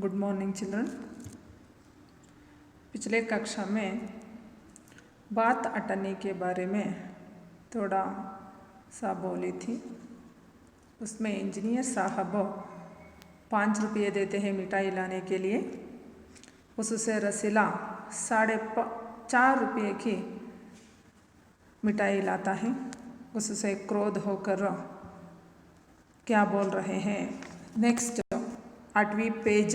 Good morning children. पिछले कक्षा में बात अटने के बारे में थोड़ा सा बोली थी। उसमें इंजीनियर साहब 5 रुपये देते हैं मिठाई लाने के लिए। उससे रसीला 4.5 रुपये की मिठाई लाता है। उससे क्रोध होकर क्या बोल रहे हैं। नेक्स्ट 8वीं पेज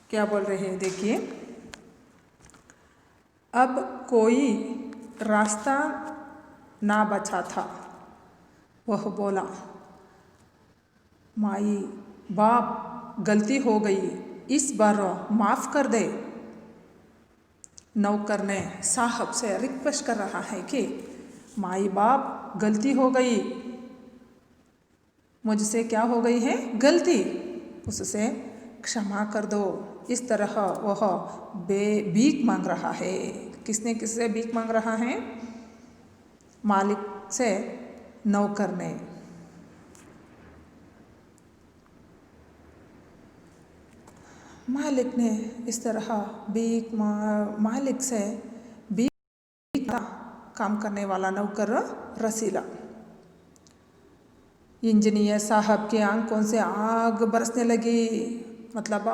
क्या बोल रहे हैं देखिए। अब कोई रास्ता ना बचा था। वह बोला, माई बाप गलती हो गई, इस बार माफ़ कर दे। नौकर ने साहब से रिक्वेस्ट कर रहा है कि माई बाप गलती हो गई, मुझसे क्या हो गई है गलती, उससे क्षमा कर दो। इस तरह वह भीख मांग रहा है। किससे भीख मांग रहा है? मालिक से नौकर ने। मालिक ने इस तरह मालिक से भीख काम करने वाला नौकर रसीला। इंजीनियर साहब के आंखों से आग बरसने लगी, मतलब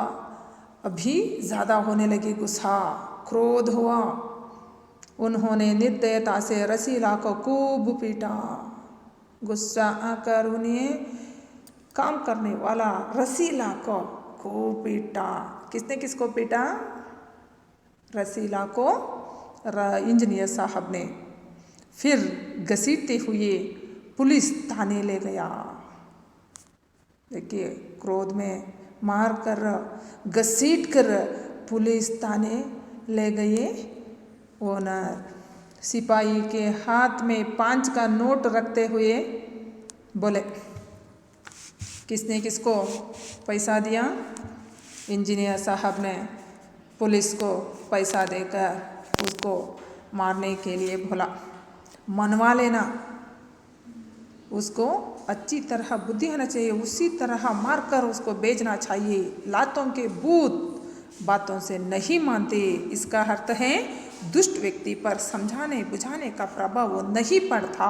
अभी ज़्यादा होने लगी गुस्सा, क्रोध हुआ। उन्होंने निर्दयता से रसीला को खूब पीटा। गुस्सा आकर उन्हें काम करने वाला रसीला को खूब पीटा। किसने किसको पीटा? रसीला को इंजीनियर साहब ने। फिर घसीटते हुए पुलिस थाने ले गया। देखिए, क्रोध में मार कर घसीट कर पुलिस थाने ले गए। ओनर सिपाही के हाथ में 5 का नोट रखते हुए बोले, किसने किसको पैसा दिया? इंजीनियर साहब ने पुलिस को पैसा देकर उसको मारने के लिए बोला, मनवा लेना। उसको अच्छी तरह बुद्धि होना चाहिए, उसी तरह मारकर उसको बेचना चाहिए। लातों के भूत बातों से नहीं मानते। इसका अर्थ है दुष्ट व्यक्ति पर समझाने बुझाने का प्रभाव नहीं पड़ता,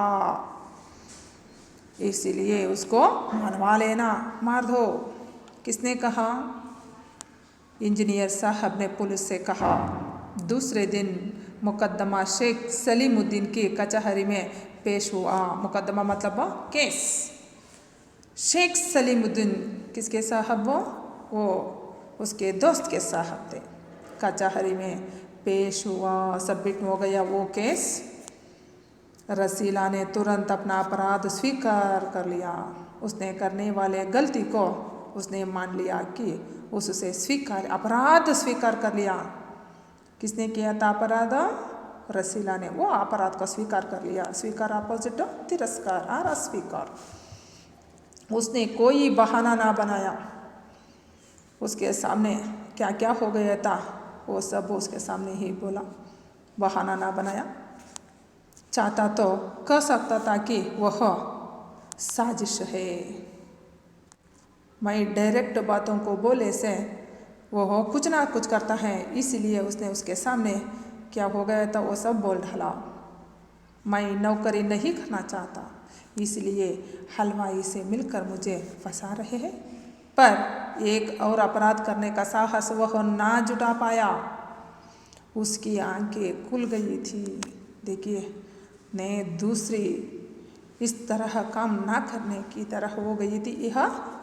इसलिए उसको मनवा लेना, मार दो। किसने कहा? इंजीनियर साहब ने पुलिस से कहा। दूसरे दिन मुकदमा शेख सलीमुद्दीन की कचहरी में पेश हुआ। मुकदमा मतलब केस। शेख सलीमुद्दीन किसके साहब? वो उसके दोस्त के साहब थे। कचहरी में पेश हुआ, सबमिट हो गया वो केस। रसीला ने तुरंत अपना अपराध स्वीकार कर लिया। उसने करने वाले गलती को उसने मान लिया कि उससे अपराध स्वीकार कर लिया। किसने किया था अपराध? रसीला ने वो अपराध को स्वीकार कर लिया। स्वीकार अपोजिट तिरस्कार और अस्वीकार। उसने कोई बहाना ना बनाया। उसके सामने क्या क्या हो गया था वो सब उसके सामने ही बोला, बहाना ना बनाया। चाहता तो कह सकता था कि वह साजिश है। मैं डायरेक्ट बातों को बोले से वह कुछ ना कुछ करता है, इसलिए उसने उसके सामने क्या हो गया था वो सब बोल डाला। मैं नौकरी नहीं करना चाहता, इसलिए हलवाई से मिलकर मुझे फंसा रहे हैं। पर एक और अपराध करने का साहस वह ना जुटा पाया। उसकी आंखें खुल गई थी। देखिए, ने दूसरी इस तरह काम ना करने की तरह हो गई थी यह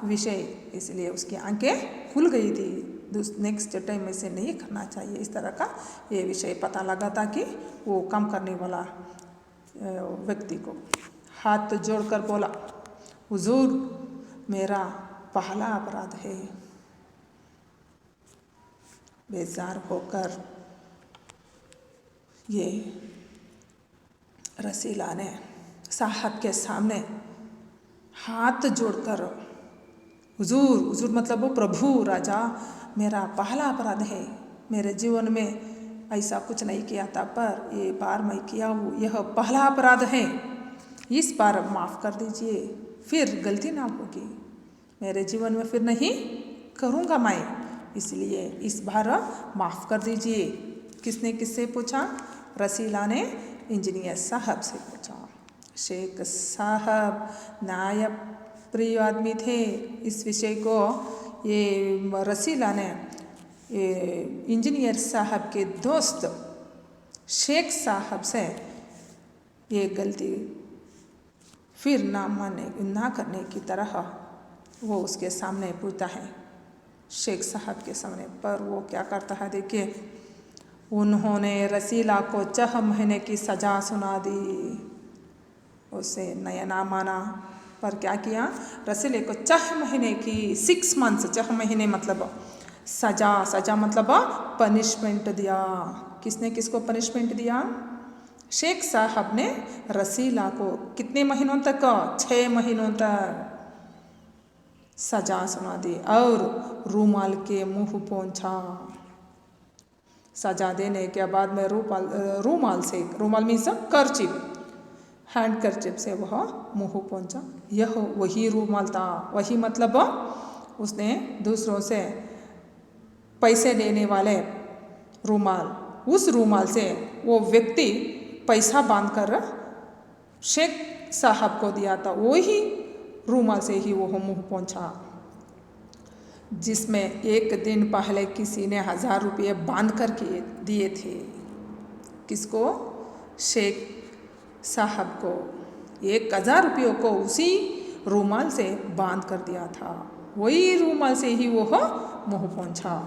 विषय, इसलिए उसकी आंखें खुल गई थी। नेक्स्ट टाइम ऐसे नहीं करना चाहिए, इस तरह का ये विषय पता लगा था कि वो काम करने वाला व्यक्ति को हाथ जोड़कर बोला, हुजूर मेरा पहला अपराध है। बेजार होकर ये रसीला ने साहब के सामने हाथ जोड़कर, हुजूर मतलब वो प्रभु राजा, मेरा पहला अपराध है। मेरे जीवन में ऐसा कुछ नहीं किया था, पर ये बार मैं किया हूँ, यह पहला अपराध है। इस बार माफ़ कर दीजिए, फिर गलती ना होगी। मेरे जीवन में फिर नहीं करूँगा मैं, इसलिए इस बार माफ़ कर दीजिए। किसने किससे पूछा? रसीला ने इंजीनियर साहब से पूछा। शेख साहब न्याय प्रिय आदमी थे। इस विषय को ये रसीला ने इंजीनियर साहब के दोस्त शेख साहब से ये गलती फिर ना करने की तरह वो उसके सामने पूछता है, शेख साहब के सामने। पर वो क्या करता है देखिए, उन्होंने रसीला को 6 महीने की सज़ा सुना दी। उसे नया माना, पर क्या किया? रसीले को 6 महीने की 6 मंथ्स, 6 महीने मतलब सज़ा मतलब पनिशमेंट दिया। किसने किसको पनिशमेंट दिया? शेख साहब ने रसीला को कितने महीनों तक? 6 महीनों तक सजा सुना दी और रूमाल के मुंह पोंछा। सजा देने के बाद में रूमाल मीन्स कर्चिप, हैंड कर्चिप से वह मुंह पोंछा। यह वही रूमाल था। वही मतलब उसने दूसरों से पैसे लेने वाले रूमाल, उस रूमाल से वो व्यक्ति पैसा बांधकर शेख साहब को दिया था। वही रूमाल से ही वो मुंह पोंछा, जिसमें एक दिन पहले किसी ने 1000 रुपये बांध कर के दिए थे। किसको? शेख साहब को 1000 रुपयों को उसी रूमाल से बांध कर दिया था। वही रूमाल से ही वो मुंह पोंछा।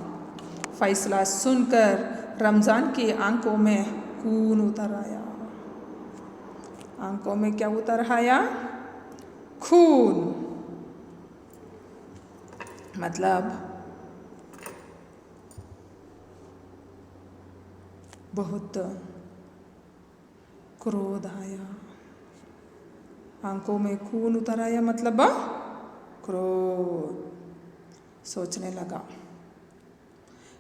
फैसला सुनकर रमज़ान की आंखों में खून उतर आया। आंखों में क्या उतर आया? खून। मतलब बहुत क्रोध आया। आंखों में खून उतर आया मतलब क्रोध। सोचने लगा,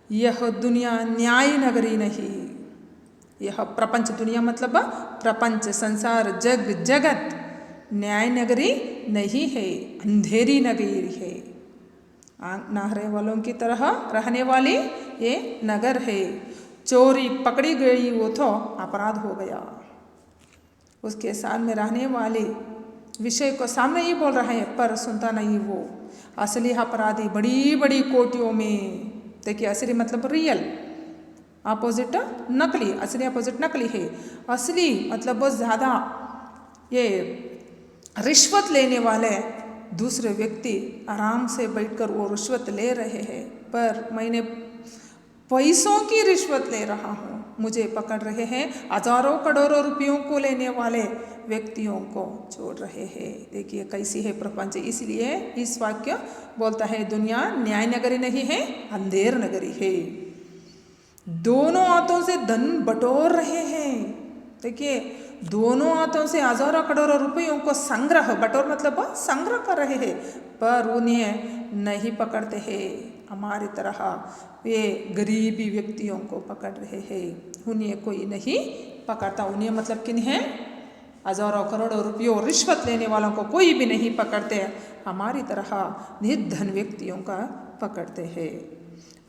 यह दुनिया न्याय नगरी नहीं, यह प्रपंच, दुनिया मतलब प्रपंच, संसार, जगत न्याय नगरी नहीं है, अंधेरी नगरी है। आँख नहरे वालों की तरह रहने वाली ये नगर है। चोरी पकड़ी गई वो तो अपराध हो गया। उसके सामने रहने वाले विषय को सामने ही बोल रहा है, पर सुनता नहीं वो। असली अपराधी बड़ी बड़ी कोटियों में। देखिए, असली मतलब रियल, अपोजिट नकली। असली अपोजिट नकली है। असली मतलब बहुत ज़्यादा ये रिश्वत लेने वाले दूसरे व्यक्ति आराम से बैठकर वो रिश्वत ले रहे हैं, पर मैंने पैसों की रिश्वत ले रहा हूँ, मुझे पकड़ रहे हैं। हजारों करोड़ों रुपयों को लेने वाले व्यक्तियों को छोड़ रहे हैं। देखिए कैसी है प्रपंच। इसलिए इस वाक्य बोलता है, दुनिया न्याय नगरी नहीं है, अंधेर नगरी है। दोनों हाथों से धन बटोर रहे हैं। देखिए, दोनों हाथों से हजारों करोड़ों रुपयों को संग्रह, बटोर मतलब संग्रह कर रहे हैं, पर उन्हें नहीं पकड़ते हैं। हमारी तरह ये गरीबी व्यक्तियों को पकड़ रहे हैं, उन्हें कोई नहीं पकड़ता। उन्हें मतलब किन है? हजारों करोड़ों रुपयों रिश्वत लेने वालों को कोई भी नहीं पकड़ते, हमारी तरह निर्धन व्यक्तियों का पकड़ते हैं।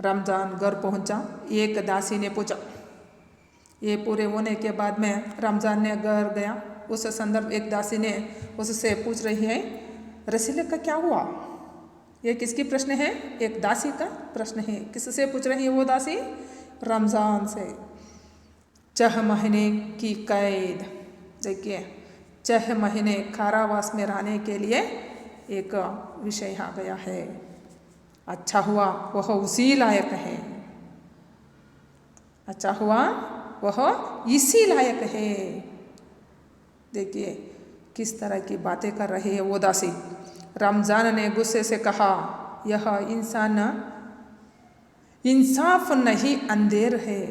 रमज़ान घर पहुंचा। एक दासी ने पूछा, ये पूरे होने के बाद में रमज़ान ने घर गया। उस संदर्भ एक दासी ने उससे पूछ रही है, रसीले का क्या हुआ? ये किसकी प्रश्न है? एक दासी का प्रश्न है। किससे पूछ रही है वो दासी? रमज़ान से। 6 महीने की कैद। देखिए, 6 महीने कारावास में रहने के लिए एक विषय आ गया है। अच्छा हुआ वह उसी लायक है। अच्छा हुआ वह इसी लायक है। देखिए किस तरह की बातें कर रही है वो दासी। रमज़ान ने गुस्से से कहा, यह इंसान इंसाफ नहीं, अंधेर है।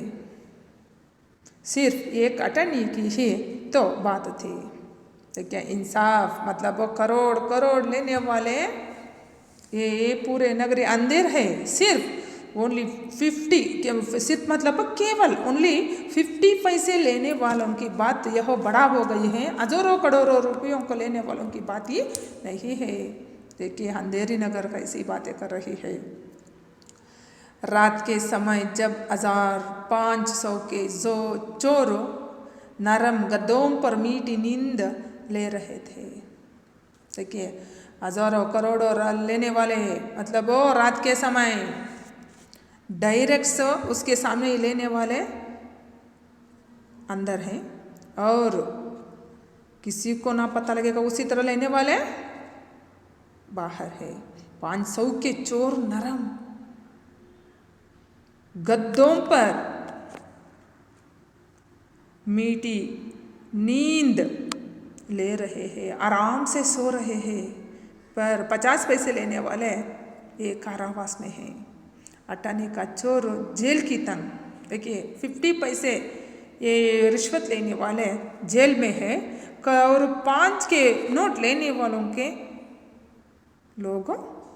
सिर्फ एक अटर्नी की ही तो बात थी। देखिए, इंसाफ मतलब वो करोड़ करोड़ लेने वाले, ये पूरे नगरी अंधेर है। सिर्फ ओनली 50, सिर्फ मतलब केवल ओनली 50 पैसे लेने वालों की बात यह बड़ा हो गई है। हजारों करोड़ों रुपयों को लेने वालों की बात ही नहीं है। देखिए अंधेरी नगर कैसी बातें कर रही है। रात के समय जब 1500 के चोर नरम गद्दों पर मीठी नींद ले रहे थे। देखिए हजारों करोड़ों लेने वाले, मतलब वो रात के समय डायरेक्ट उसके सामने ही लेने वाले अंदर हैं और किसी को ना पता लगेगा, उसी तरह लेने वाले बाहर है। 500 के चोर नरम गद्दों पर मीठी नींद ले रहे हैं, आराम से सो रहे हैं, पर 50 पैसे लेने वाले ये कारावास में हैं। अटाने का चोर जेल की तंग, देखिए 50 पैसे ये रिश्वत लेने वाले जेल में है और 5 के नोट लेने वालों के लोग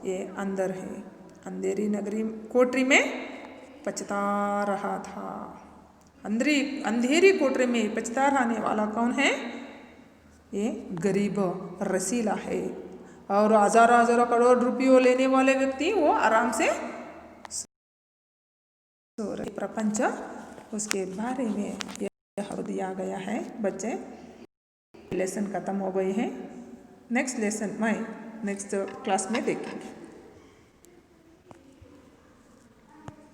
ये अंदर है। अंधेरी नगरी कोठरी में पछता रहा था। अंधेरी कोठरी में पछता रहने वाला कौन है? ये गरीब रसीला है और हजारों करोड़ रुपयों लेने वाले व्यक्ति वो आराम से सो रहे। प्रपंच उसके बारे में यह दिया गया है। बच्चे लेसन खत्म हो गई है। नेक्स्ट लेसन नेक्स्ट क्लास में देखेंगे।